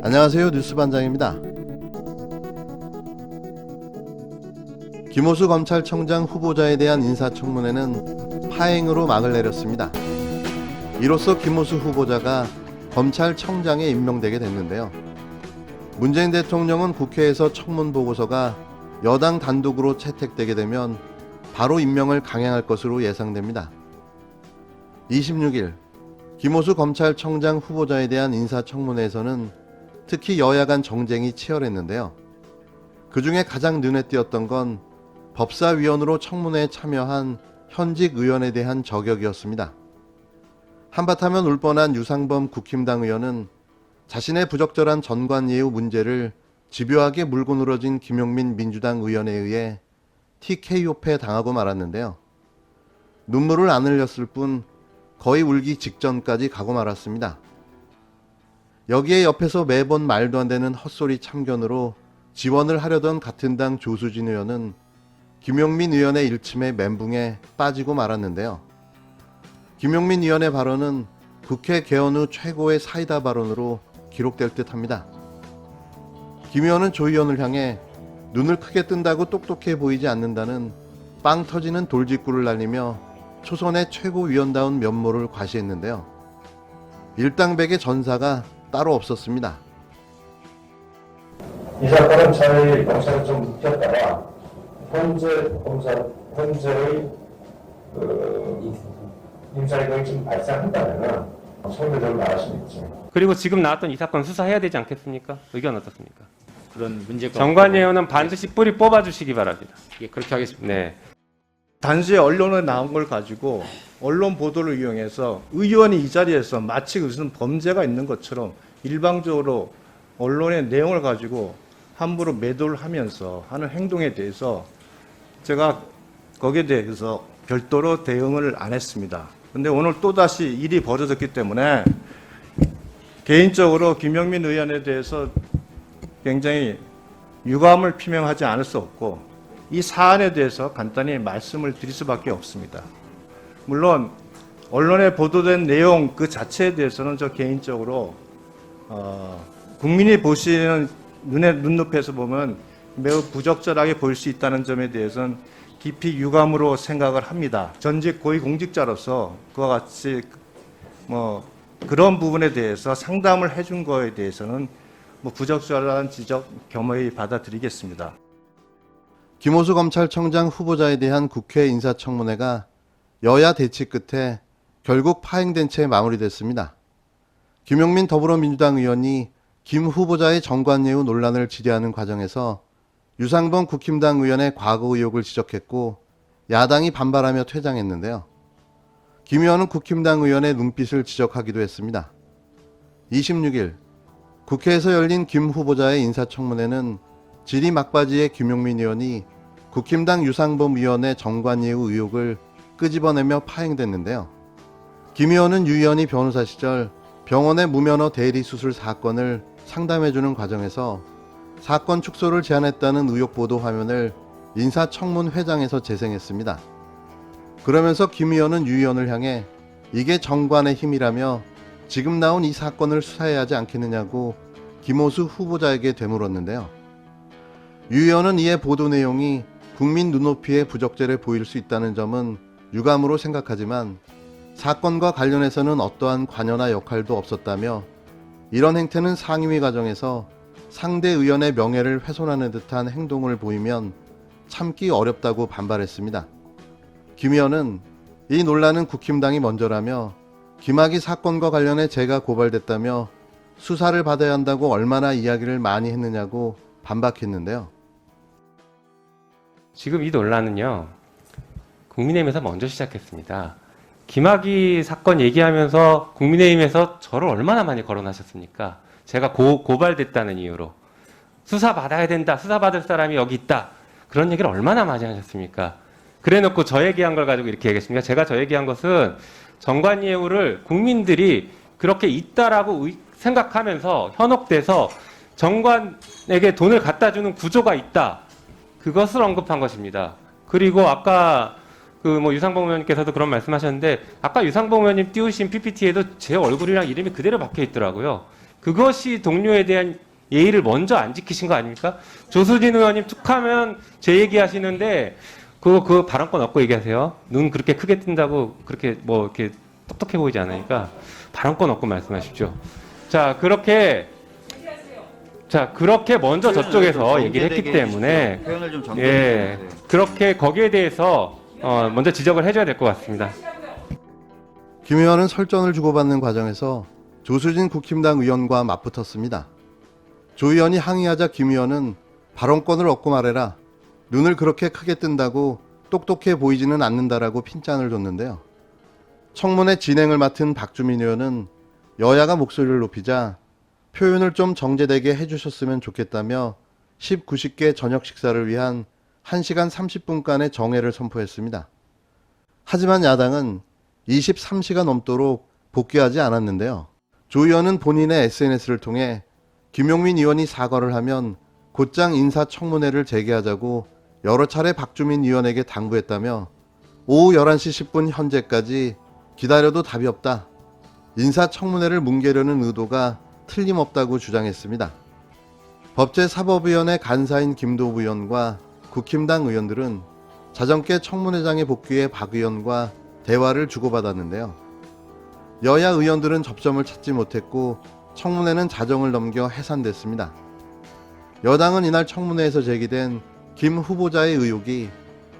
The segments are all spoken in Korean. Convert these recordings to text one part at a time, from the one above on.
안녕하세요. 뉴스반장입니다. 김호수 검찰청장 후보자에 대한 인사청문회는 파행으로 막을 내렸습니다. 이로써 김호수 후보자가 검찰청장에 임명되게 됐는데요. 문재인 대통령은 국회에서 청문 보고서가 여당 단독으로 채택되게 되면 바로 임명을 강행할 것으로 예상됩니다. 26일 김호수 검찰청장 후보자에 대한 인사청문회에서는 특히 여야 간 정쟁이 치열했는데요. 그 중에 가장 눈에 띄었던 건 법사위원으로 청문회에 참여한 현직 의원에 대한 저격이었습니다. 한바탕면 울 뻔한 유상범 국힘당 의원은 자신의 부적절한 전관예우 문제를 집요하게 물고 늘어진 김용민 민주당 의원에 의해 TKO패 당하고 말았는데요. 눈물을 안 흘렸을 뿐 거의 울기 직전까지 가고 말았습니다. 여기에 옆에서 매번 말도 안 되는 헛소리 참견으로 지원을 하려던 같은 당 조수진 의원은 김용민 의원의 일침에 멘붕에 빠지고 말았는데요. 김용민 의원의 발언은 국회 개원 후 최고의 사이다 발언으로 기록될 듯합니다. 김 의원은 조 의원을 향해 눈을 크게 뜬다고 똑똑해 보이지 않는다는 빵 터지는 돌직구를 날리며 초선의 최고위원다운 면모를 과시했는데요. 일당백의 전사가 따로 없었습니다. 이 사건은 저희 경찰에 좀 묵혔다가 현재의 인사이동이 좀 발생한다면은 소유를 나갈 수 있지. 그리고 지금 나왔던 이 사건 수사해야 되지 않겠습니까? 의견 어떻습니까? 그런 문제가 정관예우는 반드시 뿌리 뽑아주시기 바랍니다. 예, 그렇게 하겠습니다. 네. 단순히 언론에 나온 걸 가지고 언론 보도를 이용해서 의원이 이 자리에서 마치 무슨 범죄가 있는 것처럼 일방적으로 언론의 내용을 가지고 함부로 매도를 하면서 하는 행동에 대해서 제가 거기에 대해서 별도로 대응을 안 했습니다. 근데 오늘 또다시 일이 벌어졌기 때문에 개인적으로 김용민 의원에 대해서 굉장히 유감을 표명하지 않을 수 없고 이 사안에 대해서 간단히 말씀을 드릴 수밖에 없습니다. 물론 언론에 보도된 내용 그 자체에 대해서는 저 개인적으로 국민이 보시는 눈높이에서 보면 매우 부적절하게 보일 수 있다는 점에 대해서는 깊이 유감으로 생각을 합니다. 전직 고위공직자로서 그와 같이 그런 부분에 대해서 상담을 해준 거에 대해서는 부적절한 지적 겸허히 받아들이겠습니다. 김호수 검찰청장 후보자에 대한 국회 인사청문회가 여야 대치 끝에 결국 파행된 채 마무리됐습니다. 김용민 더불어민주당 의원이 김 후보자의 정관예우 논란을 질의하는 과정에서 유상범 국힘당 의원의 과거 의혹을 지적했고 야당이 반발하며 퇴장했는데요. 김 의원은 국힘당 의원의 눈빛을 지적하기도 했습니다. 26일 국회에서 열린 김 후보자의 인사청문회는 질의 막바지에 김용민 의원이 국힘당 유상범 의원의 정관예우 의혹을 끄집어내며 파행됐는데요. 김 의원은 유 의원이 변호사 시절 병원의 무면허 대리 수술 사건을 상담해주는 과정에서 사건 축소를 제안했다는 의혹 보도 화면을 인사청문회장에서 재생했습니다. 그러면서 김 의원은 유 의원을 향해 이게 정관의 힘이라며 지금 나온 이 사건을 수사해야 하지 않겠느냐고 김호수 후보자에게 되물었는데요. 유 의원은 이에 보도 내용이 국민 눈높이에 부적절해 보일 수 있다는 점은 유감으로 생각하지만 사건과 관련해서는 어떠한 관여나 역할도 없었다며 이런 행태는 상임위 과정에서 상대 의원의 명예를 훼손하는 듯한 행동을 보이면 참기 어렵다고 반발했습니다. 김 의원은 이 논란은 국힘당이 먼저라며 김학의 사건과 관련해 제가 고발됐다며 수사를 받아야 한다고 얼마나 이야기를 많이 했느냐고 반박했는데요. 지금 이 논란은요, 국민의힘에서 먼저 시작했습니다. 김학의 사건 얘기하면서 국민의힘에서 저를 얼마나 많이 거론하셨습니까? 제가 고발됐다는 이유로. 수사 받아야 된다. 수사 받을 사람이 여기 있다. 그런 얘기를 얼마나 많이 하셨습니까? 그래 놓고 저 얘기한 걸 가지고 이렇게 얘기했습니까? 제가 저 얘기한 것은 정관예우를 국민들이 그렇게 있다라고 생각하면서 현혹돼서 정관에게 돈을 갖다 주는 구조가 있다. 그것을 언급한 것입니다. 그리고 아까 유상범 의원님께서도 그런 말씀하셨는데 아까 유상범 의원님 띄우신 PPT에도 제 얼굴이랑 이름이 그대로 박혀 있더라고요. 그것이 동료에 대한 예의를 먼저 안 지키신 거 아닙니까? 조수진 의원님 툭하면 제 얘기하시는데 그 발언권 얻고 얘기하세요. 눈 그렇게 크게 뜬다고 그렇게 뭐 이렇게 똑똑해 보이지 않으니까 발언권 얻고 말씀하십시오. 자, 그렇게 먼저 저쪽에서 얘기를 했기 때문에 표현을 좀 예, 정리해 주세요. 그렇게 거기에 대해서 먼저 지적을 해줘야 될 것 같습니다. 김 의원은 설전을 주고받는 과정에서 조수진 국힘당 의원과 맞붙었습니다. 조 의원이 항의하자 김 의원은 발언권을 얻고 말해라. 눈을 그렇게 크게 뜬다고 똑똑해 보이지는 않는다라고 핀잔을 줬는데요. 청문회 진행을 맡은 박주민 의원은 여야가 목소리를 높이자 표현을 좀 정제되게 해주셨으면 좋겠다며 19개 저녁 식사를 위한 1시간 30분간의 정회를 선포했습니다. 하지만 야당은 23시가 넘도록 복귀하지 않았는데요. 조 의원은 본인의 SNS를 통해 김용민 의원이 사과를 하면 곧장 인사청문회를 재개하자고 여러 차례 박주민 의원에게 당부했다며 오후 11시 10분 현재까지 기다려도 답이 없다. 인사청문회를 뭉개려는 의도가 틀림없다고 주장했습니다. 법제사법위원회 간사인 김도부 의원과 국힘당 의원들은 자정께 청문회장에 복귀해 박 의원과 대화를 주고받았는데요. 여야 의원들은 접점을 찾지 못했고 청문회는 자정을 넘겨 해산됐습니다. 여당은 이날 청문회에서 제기된 김 후보자의 의혹이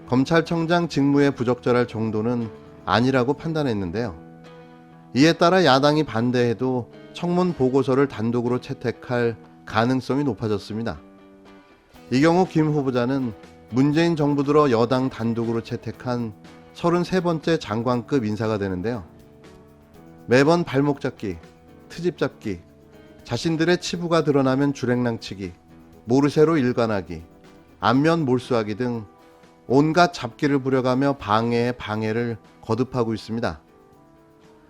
검찰청장 직무에 부적절할 정도는 아니라고 판단했는데요. 이에 따라 야당이 반대해도 청문 보고서를 단독으로 채택할 가능성이 높아졌습니다. 이 경우 김 후보자는 문재인 정부 들어 여당 단독으로 채택한 33번째 장관급 인사가 되는데요. 매번 발목 잡기, 트집 잡기, 자신들의 치부가 드러나면 주랭랑치기, 모르쇠로 일관하기, 안면 몰수하기 등 온갖 잡기를 부려가며 방해에 방해를 거듭하고 있습니다.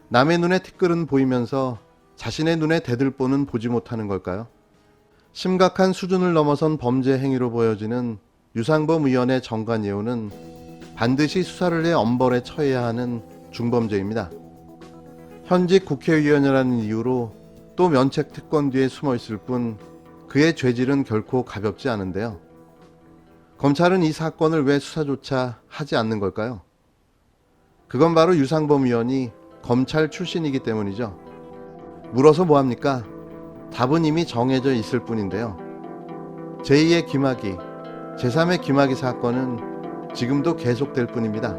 남의 눈에 티끌은 보이면서 자신의 눈에 대들보는 보지 못하는 걸까요? 심각한 수준을 넘어선 범죄 행위로 보여지는 유상범 의원의 정관 예우는 반드시 수사를 해 엄벌에 처해야 하는 중범죄입니다. 현직 국회의원이라는 이유로 또 면책 특권 뒤에 숨어 있을 뿐 그의 죄질은 결코 가볍지 않은데요. 검찰은 이 사건을 왜 수사조차 하지 않는 걸까요? 그건 바로 유상범 의원이 검찰 출신이기 때문이죠. 물어서 뭐합니까? 답은 이미 정해져 있을 뿐인데요. 제2의 김학의, 제3의 김학의 사건은 지금도 계속될 뿐입니다.